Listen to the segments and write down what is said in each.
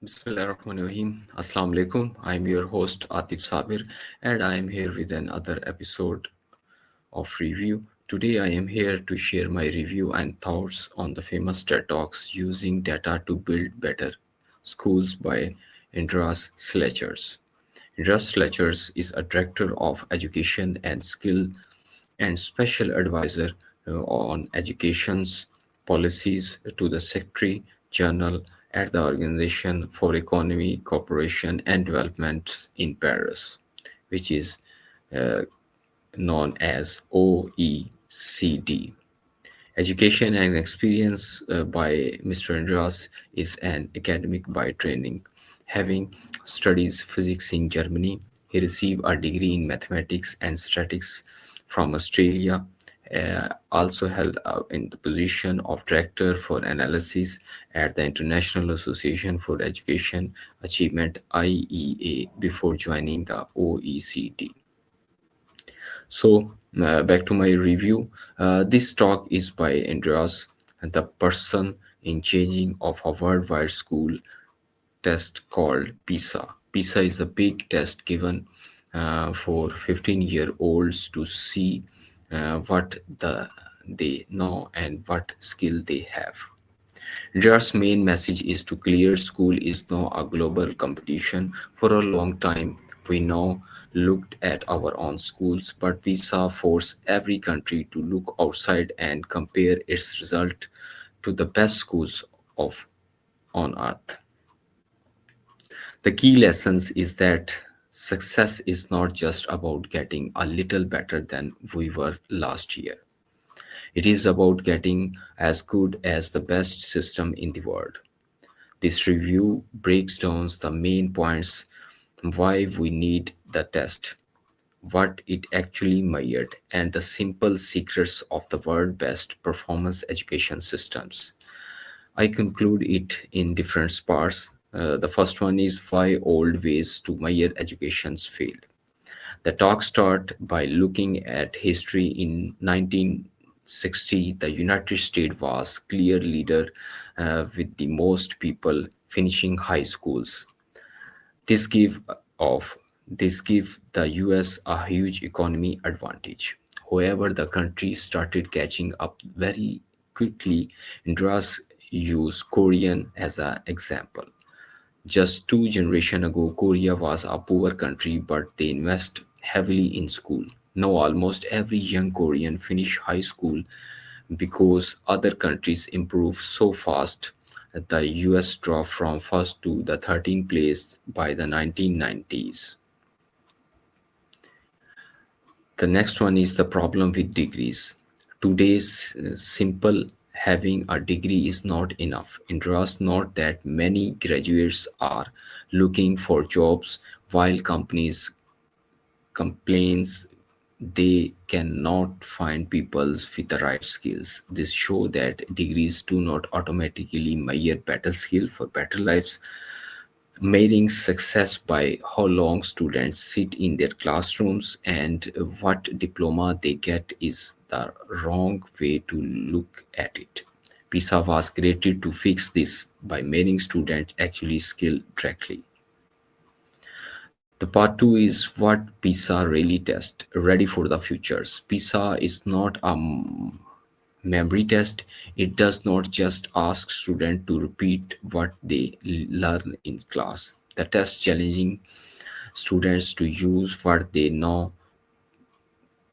Bismillahirrahmanirrahim. Assalamu alaikum. I'm your host Atif Sabir and I am here with another episode of review. Today I am here to share my review and thoughts on the famous TED Talks using data to build better schools by Andreas Schleicher. Andreas Schleicher is a director of education and skill and special advisor on education's policies to the Secretary General at the Organization for Economic Cooperation and Development in Paris, which is uh, known as OECD. Education and experience by Mr. Andreas is an academic by training. Having studied physics in Germany, he received a degree in mathematics and statistics from Australia. Also held in the position of director for analysis at the International Association for Education Achievement (IEA) before joining the OECD. So, back to my review. This talk is by Andreas, the person in changing of a worldwide school test called PISA. PISA is a big test given for 15-year-olds to see they know and what skill they have. Their main message is to clear school is now a global competition. For a long time, we now looked at our own schools, but we saw force every country to look outside and compare its result to the best schools of on earth. The key lessons is that success is not just about getting a little better than we were last year. It is about getting as good as the best system in the world. This review breaks down the main points: why we need the test, what it actually measured, and the simple secrets of the world's best performance education systems. I conclude it in different parts. The first one is why old ways to measure educations failed. The talk starts by looking at history. In 1960, the United States was clear leader with the most people finishing high schools. This give of this give the US a huge economy advantage. However, the country started catching up very quickly. Indras used Korean as an example. Just two generations ago, Korea was a poor country, but they invest heavily in school. Now, almost every young Korean finish high school because other countries improve so fast. The US dropped from first to the 13th place by the 1990s. The next one is the problem with degrees. Today's simple having a degree is not enough. Interest not that many graduates are looking for jobs while companies complains they cannot find people with the right skills. This show that degrees do not automatically measure better skill for better lives. Measuring success by how long students sit in their classrooms and what diploma they get is the wrong way to look at it. PISA was created to fix this by making students actually skill directly. The part two is what PISA really tests. Ready for the futures. PISA is not a memory test. It does not just ask students to repeat what they learn in class. The test challenging students to use what they know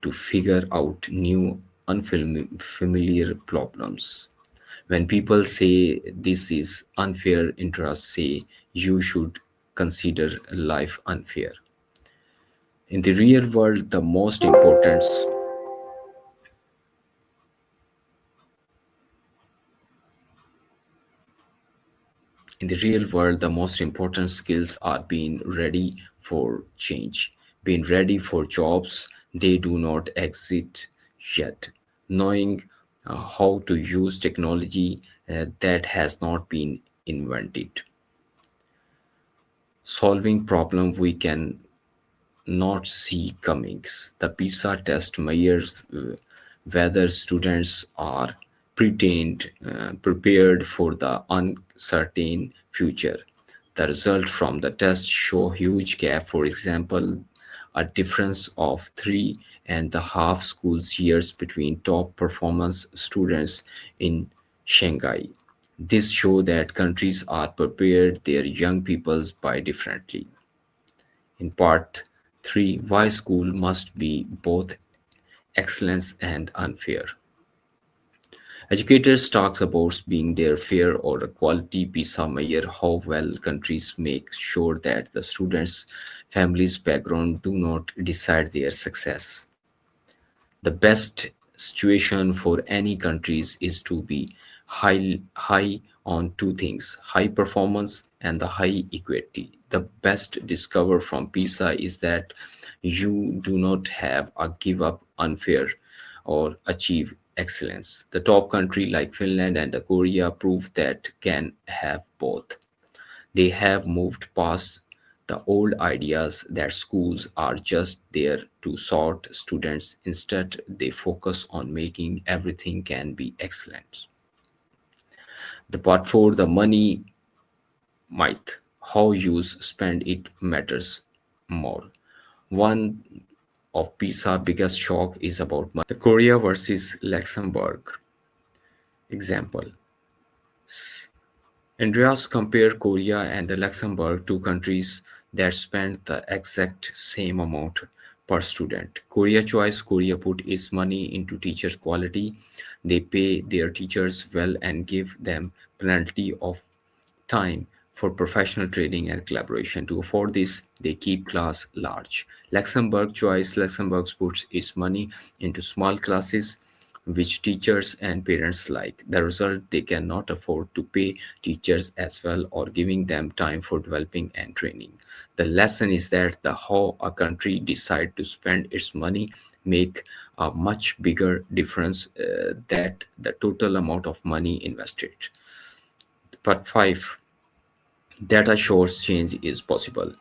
to figure out new unfamiliar problems. When people say this is unfair, interest say you should consider life unfair. In the real world, the most important In the real world, the most important skills are being ready for change, being ready for jobs they do not exist yet, knowing how to use technology that has not been invented, solving problems we can not see coming. The PISA test measures whether students are prepared for the uncertain future. The result from the test show huge gap. For example, a difference of 3.5 school years between top performance students in Shanghai. This show that countries are prepared their young peoples by differently. In part 3, why school must be both excellence and unfair. Educators talks about being their fair or a quality PISA measure how well countries make sure that the students' families' background do not decide their success. The best situation for any countries is to be high on two things: high performance and the high equity. The best discover from PISA is that you do not have a give up unfair or achieve excellence. The top country like Finland and the Korea prove that can have both. They have moved past the old ideas that schools are just there to sort students. Instead, they focus on making everything can be excellent. The part for the money myth, how you spend it matters more. One of PISA biggest shock is about money. The Korea versus Luxembourg example. Andreas compared Korea and Luxembourg, two countries that spend the exact same amount per student. Korea choice Korea put its money into teachers' quality. They pay their teachers well and give them plenty of time for professional training and collaboration. To afford this, they keep class large. Luxembourg choice Luxembourg puts its money into small classes which teachers and parents like. The result, they cannot afford to pay teachers as well or giving them time for developing and training. The lesson is that the how a country decide to spend its money make a much bigger difference that the total amount of money invested. Part 5, data shows change is possible.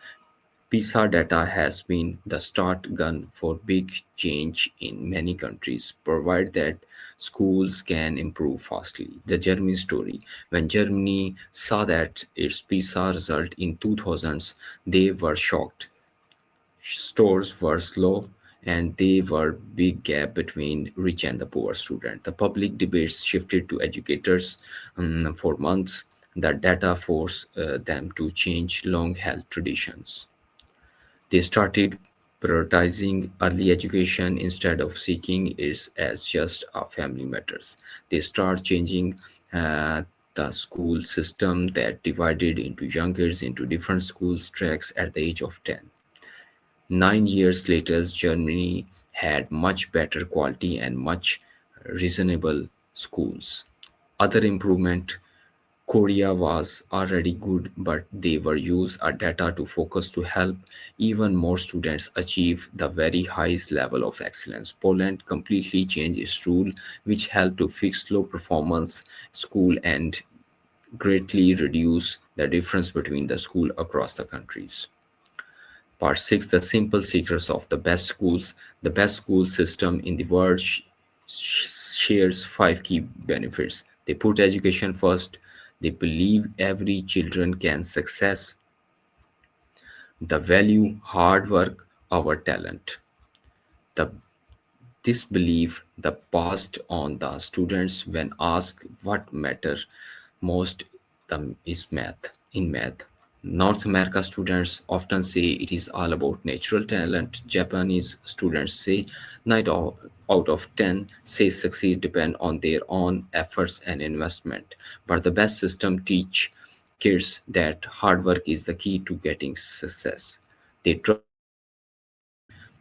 PISA data has been the start gun for big change in many countries, provided that schools can improve fastly. The German story. When Germany saw that its PISA result in 2000s, they were shocked. Stores were slow and there were big gap between rich and the poor student. The public debates shifted to educators for months. The data forced them to change long held traditions. They started prioritizing early education instead of seeking it as just a family matters. They start changing the school system that divided into youngers into different schools tracks at the age of 10. 9 years later, Germany had much better quality and much reasonable schools. Other improvement, Korea was already good, but they were use our data to focus to help even more students achieve the very highest level of excellence. Poland completely changed its rule, which helped to fix low performance school and greatly reduce the difference between the school across the countries. Part 6, the simple secrets of the best schools. The best school system in the world shares 5 key benefits. They put education first. They believe every children can success. The value hard work over talent. The This belief the passed on the students when asked what matter most them is math. In math, North America students often say it is all about natural talent. Japanese students say 9 out of 10 say succeed depend on their own efforts and investment. But the best system teach kids that hard work is the key to getting success. They trust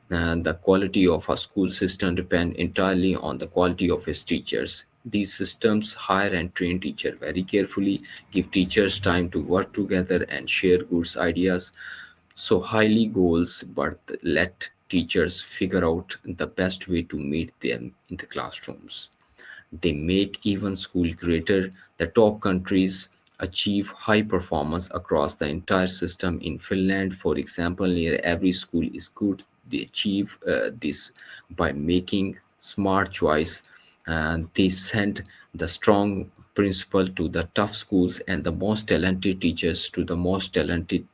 and the quality of a school system depend entirely on the quality of its teachers. These systems hire and train teachers very carefully, give teachers time to work together and share good ideas. So highly goals, but let teachers figure out the best way to meet them in the classrooms. They make even school greater. The top countries achieve high performance across the entire system. In Finland, for example, near every school is good. They achieve this by making smart choice and they send the strong principal to the tough schools and the most talented teachers to the most talented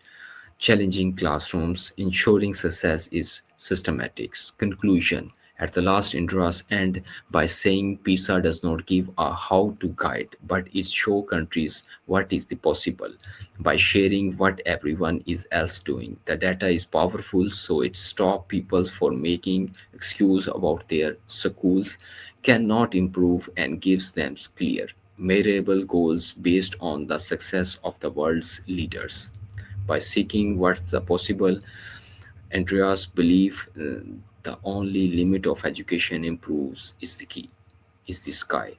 challenging classrooms, ensuring success is systematic. Conclusion. At the last, Indras end by saying PISA does not give a how to guide, but it show countries what is the possible by sharing what everyone is else doing. The data is powerful, so it stop people for making excuse about their schools cannot improve and gives them clear, measurable goals based on the success of the world's leaders. By seeking what's the possible, Andreas believe the only limit of education improves is the key, is the sky.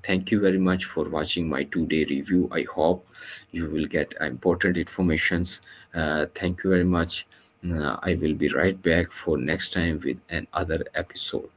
Thank you very much for watching my 2 day review. I hope you will get important informations. Thank you very much. I will be right back for next time with another episode.